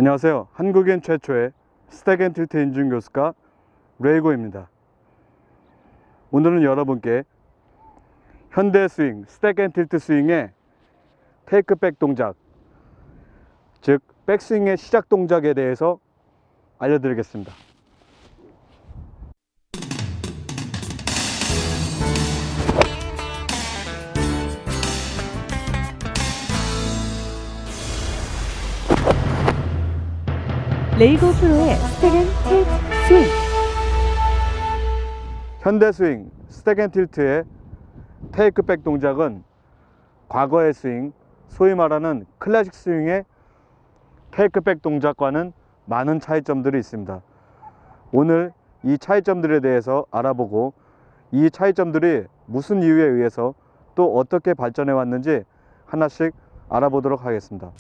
안녕하세요. 한국인 최초의 스택 앤 틸트 인증 교수가 레이고입니다. 오늘은 여러분께 현대 스윙, 스택 앤 틸트 스윙의 테이크백 동작, 즉 백스윙의 시작 동작에 대해서 알려드리겠습니다. 레이고 프로의 스택 앤 틸트 스윙. 현대 스윙, 스택 앤 틸트의 테이크백 동작은 과거의 스윙, 소위 말하는 클래식 스윙의 테이크백 동작과는 많은 차이점들이 있습니다. 오늘 이 차이점들에 대해서 알아보고 이 차이점들이 무슨 이유에 의해서 또 어떻게 발전해 왔는지 하나씩 알아보도록 하겠습니다.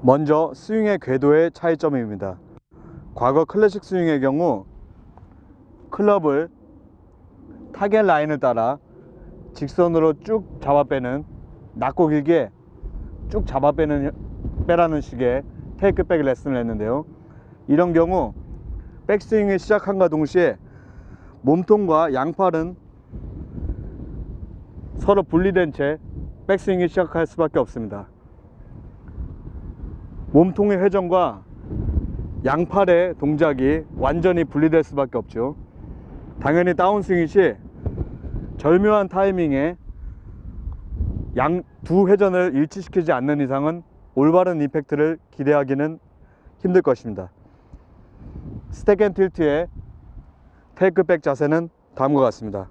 먼저 스윙의 궤도의 차이점입니다. 과거 클래식 스윙의 경우 클럽을 타겟 라인을 따라 직선으로 쭉 잡아 빼는, 낮고 길게 쭉 잡아 빼라는 식의 테이크백 레슨을 했는데요. 이런 경우 백스윙이 시작함과 동시에 몸통과 양팔은 서로 분리된 채 백스윙이 시작할 수밖에 없습니다. 몸통의 회전과 양팔의 동작이 완전히 분리될 수밖에 없죠. 당연히 다운스윙 시 절묘한 타이밍에 두 회전을 일치시키지 않는 이상은 올바른 임팩트를 기대하기는 힘들 것입니다. 스택 앤 틸트의 테이크백 자세는 다음과 같습니다.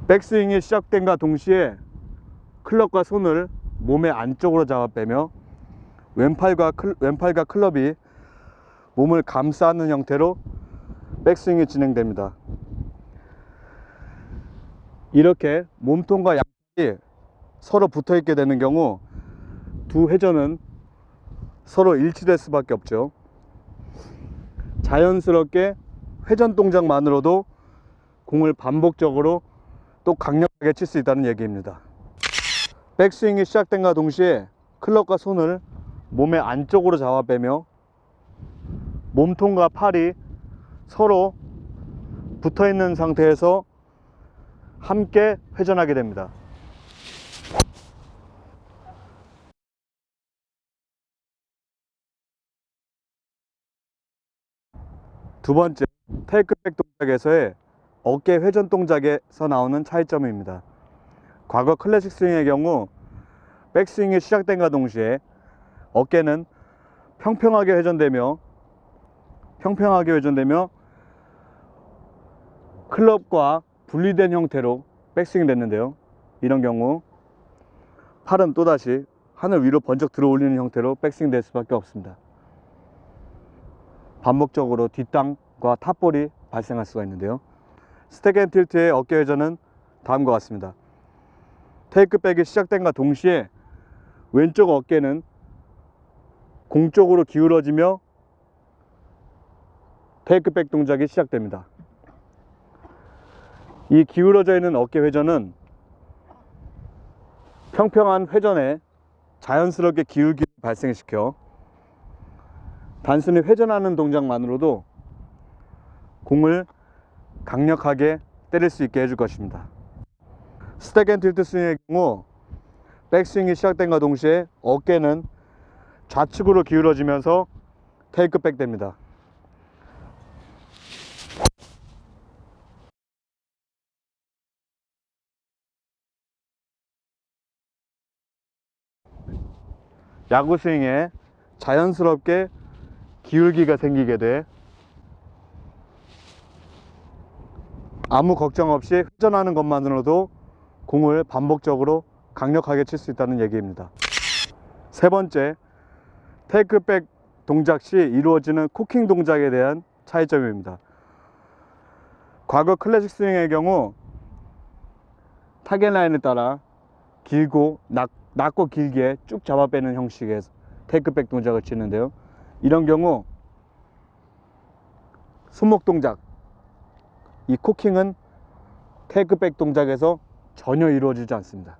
백스윙이 시작된과 동시에 클럽과 손을 몸의 안쪽으로 잡아 빼며 왼팔과 클럽이 몸을 감싸는 형태로 백스윙이 진행됩니다. 이렇게 몸통과 양팔이 서로 붙어 있게 되는 경우 두 회전은 서로 일치될 수밖에 없죠. 자연스럽게 회전 동작만으로도 공을 반복적으로 또 강력하게 칠 수 있다는 얘기입니다. 백스윙이 시작된과 동시에 클럽과 손을 몸의 안쪽으로 잡아 빼며 몸통과 팔이 서로 붙어 있는 상태에서 함께 회전하게 됩니다. 두 번째, 테이크백 동작에서의 어깨 회전 동작에서 나오는 차이점입니다. 과거 클래식 스윙의 경우 백스윙이 시작된과 동시에 어깨는 평평하게 회전되며 클럽과 분리된 형태로 백스윙이 됐는데요. 이런 경우 팔은 또다시 하늘 위로 번쩍 들어 올리는 형태로 백스윙 될 수밖에 없습니다. 반복적으로 뒷땅과 탑볼이 발생할 수가 있는데요. 스택 앤 틸트의 어깨 회전은 다음과 같습니다. 테이크백이 시작된과 동시에 왼쪽 어깨는 공 쪽으로 기울어지며 테이크백 동작이 시작됩니다. 이 기울어져 있는 어깨 회전은 평평한 회전에 자연스럽게 기울기를 발생시켜 단순히 회전하는 동작만으로도 공을 강력하게 때릴 수 있게 해줄 것입니다. 스택 앤 틸트 스윙의 경우 백스윙이 시작된과 동시에 어깨는 좌측으로 기울어지면서 테이크백 됩니다. 야구 스윙에 자연스럽게 기울기가 생기게 돼 아무 걱정 없이 회전하는 것만으로도 공을 반복적으로 강력하게 칠 수 있다는 얘기입니다. 세 번째, 테이크백 동작 시 이루어지는 코킹 동작에 대한 차이점입니다. 과거 클래식 스윙의 경우 타겟 라인을 따라 길고 낮고 길게 쭉 잡아 빼는 형식의 테이크백 동작을 치는데요. 이런 경우 손목 동작, 이 코킹은 테이크백 동작에서 전혀 이루어지지 않습니다.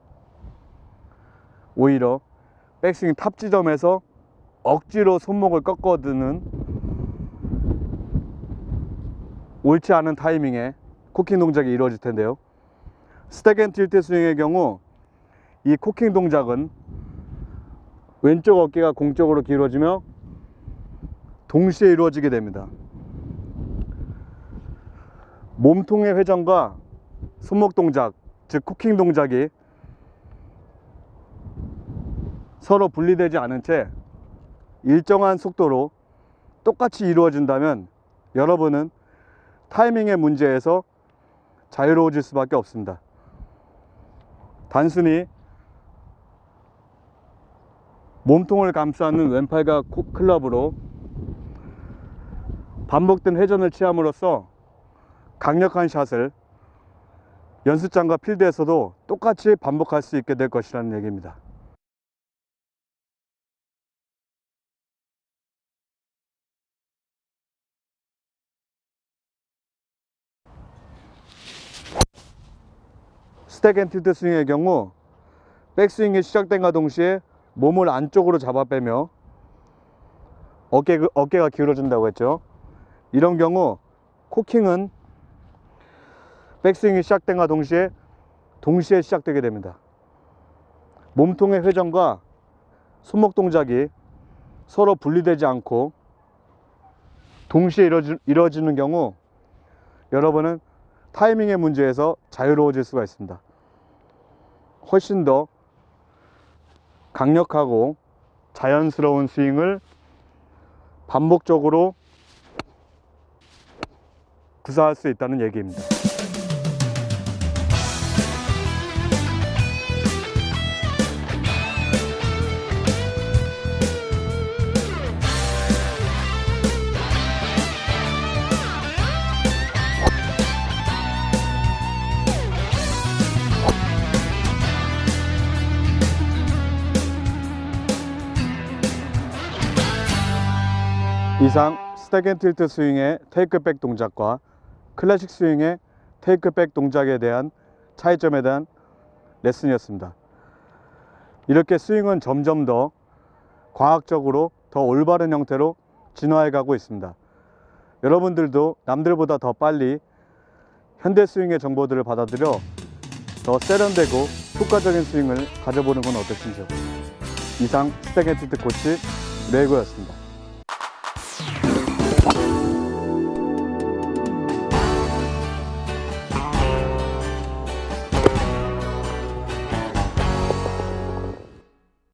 오히려 백스윙 탑 지점에서 억지로 손목을 꺾어드는 옳지 않은 타이밍에 코킹 동작이 이루어질 텐데요. 스택 앤 틸트 스윙의 경우 이 코킹 동작은 왼쪽 어깨가 공쪽으로 기울어지며 동시에 이루어지게 됩니다. 몸통의 회전과 손목 동작, 즉 코킹 동작이 서로 분리되지 않은 채 일정한 속도로 똑같이 이루어진다면 여러분은 타이밍의 문제에서 자유로워질 수밖에 없습니다. 단순히 몸통을 감싸는 왼팔과 클럽으로 반복된 회전을 취함으로써 강력한 샷을 연습장과 필드에서도 똑같이 반복할 수 있게 될 것이라는 얘기입니다. 스택 앤 틸트 스윙의 경우 백스윙이 시작된과 동시에 몸을 안쪽으로 잡아 빼며 어깨가 기울어진다고 했죠. 이런 경우 코킹은 백스윙이 시작된과 동시에 시작되게 됩니다. 몸통의 회전과 손목 동작이 서로 분리되지 않고 동시에 이루어지는 경우 여러분은 타이밍의 문제에서 자유로워질 수가 있습니다. 훨씬 더 강력하고 자연스러운 스윙을 반복적으로 구사할 수 있다는 얘기입니다. 이상 스택 앤 틸트 스윙의 테이크백 동작과 클래식 스윙의 테이크백 동작에 대한 차이점에 대한 레슨이었습니다. 이렇게 스윙은 점점 더 과학적으로 더 올바른 형태로 진화해 가고 있습니다. 여러분들도 남들보다 더 빨리 현대 스윙의 정보들을 받아들여 더 세련되고 효과적인 스윙을 가져보는 건 어떠신지요? 이상 스택 앤 틸트 코치 레이고였습니다.